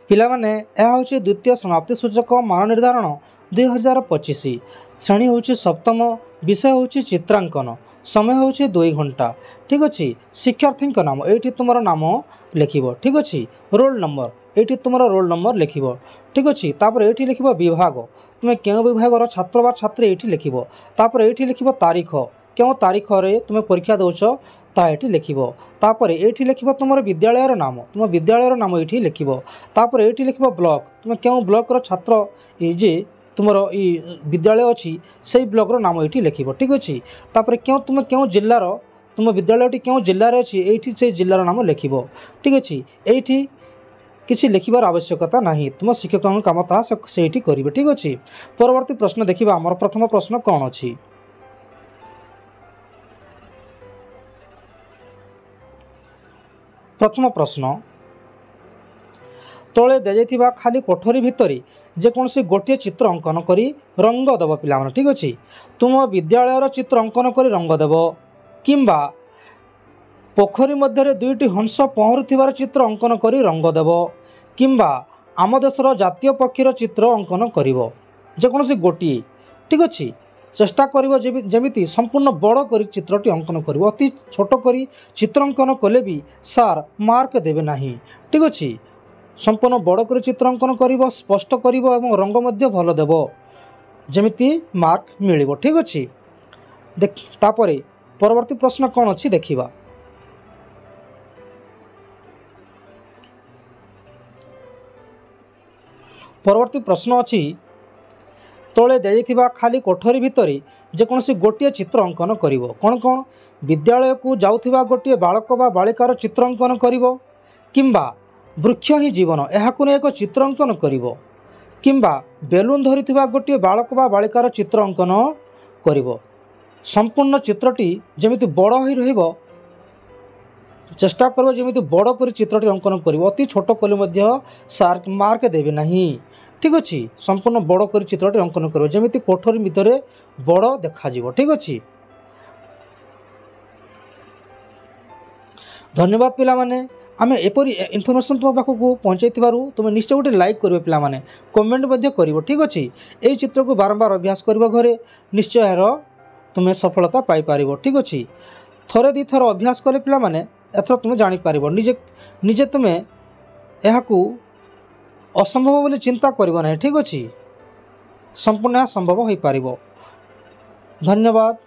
पिलामाने यह हूँ द्वितीय समाप्ति सूचक मान निर्धारण 2025। श्रेणी हूँ सप्तम, विषय हूँ चित्रांकन, समय हूँ 2 घंटा। ठीक अच्छे। शिक्षार्थी नाम ये तुम नाम लिख। ठीक अच्छे। रोल नंबर ये तुम रोल नंबर लिख। ठीक अच्छे। तापर ये लिख विभाग, तुम्हें क्यों विभाग छात्र बा छात्री ये लिख। तापर ये लिख तारीख, क्यों तारीख रे तुम्हें परीक्षा दौच ताही लिख। तापर ये लिख तुम विद्यालय नाम, तुम विद्यालय नाम ये लिख। तापर ये लिख ब्लॉक, तुम क्यों ब्लॉक छात्र ये तुम विद्यालय अच्छी से ब्लॉक नाम ये लिख। ठीक अच्छे। तापर क्यों तुम क्यों जिलार, तुम विद्यालय क्यों जिले में अच्छी ये से जिलार नाम लिख। ठीक अच्छे। ये किसी लिखबार आवश्यकता नहीं, तुम शिक्षक काम ताहा से करेंगे। ठीक अच्छे। परवर्ती प्रश्न देखा। आमर प्रथम प्रश्न कौन अच्छी? प्रथम प्रश्न, तले दिया खाली कोठरी भितर जेकोसी गोटे चित्र अंकन कर रंग देव पिला। ठीक अच्छे। तुम विद्यालय चित्र अंकन कर रंग देव, किंबा पोखरी मध्य दुईटी हंस पहरुथिबार चित्र अंकन कर रंग देव, किंबा आम देशर जातीय पक्षीर चित्र अंकन कर जेकोसी गोटे। ठीक अच्छे। चेष्टा करिवो संपूर्ण बड़ कर चित्रटी अंकन कर, अति छोट कर चित्र अंकन कले भी सार मार्क देवे नहीं। ठीक अच्छे। संपूर्ण बड़ कर चित्र अंकन कर, स्पष्ट कर, रंग मध्य भल देव जमिति मार्क मिलिबो। ठीक अच्छे। तापरे परवर्ती प्रश्न कौन अच्छी देखिबा। परवर्ती प्रश्न अच्छी, तले दिया खाली कोठरी भितर जेकोसी गोटे चित्र अंकन कर। कौन कौन? विद्यालय को जाउथिबा गोटे बालक बा बालिकार चित्र अंकन कर, किंबा वृक्ष ही जीवन यह एक चित्र अंकन कर, किंबा बेलून धरिथिबा गोटे बालक बा बालिकार चित्र अंकन कर। संपूर्ण चित्रटी जमिति बड़ ही रहिबो, चेष्टा करो जमिति बड़ कर चित्रटी अंकन कर, अति छोट कले मध्य सार मार्क देवे नहीं। ठीक अच्छे। संपूर्ण बड़ कर चित्रटी अंकन कर जमिति कोठरी भितर बड़ देखा। ठीक अच्छे। धन्यवाद पिला माने। आमे एपरी इनफॉरमेशन तुम पाखक पहुँचाई तुम निश्चय गोटे लाइक करेंगे पिला माने, कमेंट मध्य करिवो। ठीक अच्छे। यही चित्र को बारंबार अभ्यास करबा घरे निश्चय यार तुम्हें सफलता पाई पारिबो। ठीक अच्छे। थरे दी थर अभ्यास कले पिला माने एथर तुम जानि पारिबो, निजे तुम्हें यह असंभव बोली चिंता करिवो नहीं। ठीक अच्छे। संपूर्ण संभव हो पारिबो। धन्यवाद।